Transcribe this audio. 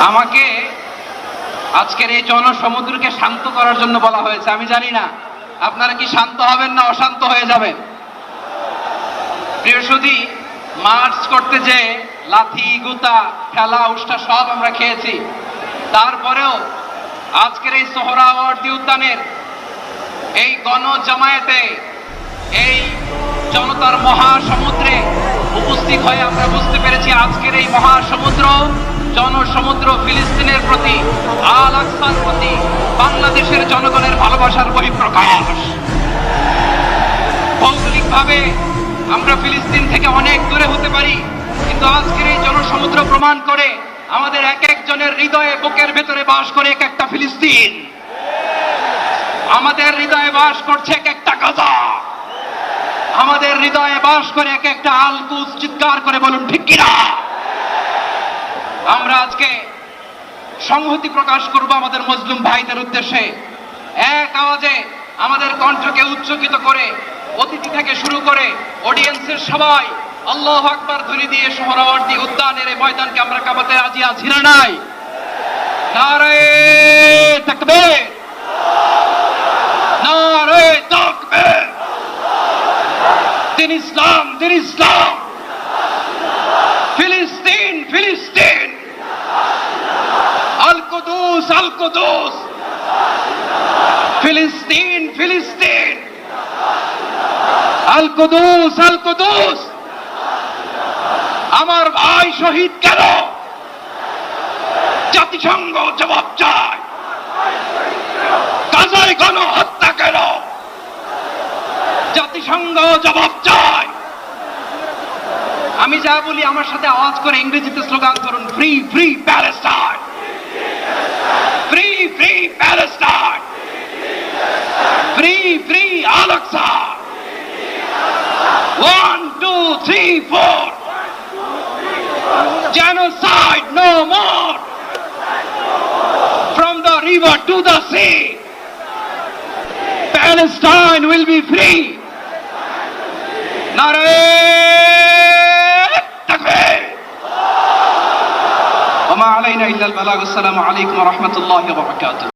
আমাকে আজকের এই জনসমুদ্রকে শান্ত করার জন্য বলা হয়েছে। আমি জানি না আপনারা কি শান্ত হবেন না অশান্ত হয়ে যাবেন। প্রিয় সুধী, মার্চ করতে যে লাথি গুতা ঠেলা উষ্টা সব আমরা খেয়েছি, তারপরেও আজকের এই সোহরাওয়ার্দী উদ্যানের এই গণজামায়াতে এই জনতার মহাসমুদ্রে উপস্থিত হয়ে আমরা বুঝতে পেরেছি আজকের এই মহাসমুদ্র জনসমুদ্র ফিলিস্তিনের প্রতি, আল আকসার প্রতি বাংলাদেশের জনগণের ভালোবাসার বহিঃপ্রকাশ। ভৌগোলিকভাবে আমরা ফিলিস্তিন থেকে অনেক দূরে হতে পারি, কিন্তু আজকের এই জনসমুদ্র প্রমাণ করে আমাদের এক একজনের হৃদয়ে বুকের ভেতরে বাস করে এক একটা ফিলিস্তিন। আমাদের হৃদয়ে বাস করছে এক একটা গাজা, আমাদের হৃদয়ে বাস করে এক একটা আল কুদস। চিৎকার করে বলুন ঠিক কিনা। আমরা আজকে সংহতি প্রকাশ করব আমাদের মুসলিম ভাইদের উদ্দেশ্যে। এক আওয়াজে আমাদের কণ্ঠকে উচ্চকিত করে অতিথি থেকে শুরু করে অডিয়েন্সের সবাই আল্লাহু আকবার ধ্বনি দিয়ে সোহরাওয়ার্দী উদ্যানের এই ময়দানকে আমরা কাঁপাতে রাজি আছি না নাই? নারে তাকবীর, নারে তাকবীর। দিন ইসলাম, দিন ইসলাম। ফিলিস্তিন, ফিলিস্তিন। আল কুদুস, আল কুদুস। ফিলিস্তিন, ফিলিস্তিন। আল কুদুস, আল কুদুস। আমার ভাই শহীদ কেন? জাতিসংঘ জবাব চায়। গাজায় গণহত্যা কেন? জাতিসংঘ জবাব চায়। আমি যা বলি আমার সাথে আওয়াজ করে ইংরেজিতে স্লোগান করুন, free free Palestine, free free Palestine, free free Al Aqsa. 1 2 3 4, genocide no more. From the river to the sea, Palestine will be free. Nare takbir. Wa ma alayna illa al balagh. Assalamu alaykum wa rahmatullahi wa barakatuh.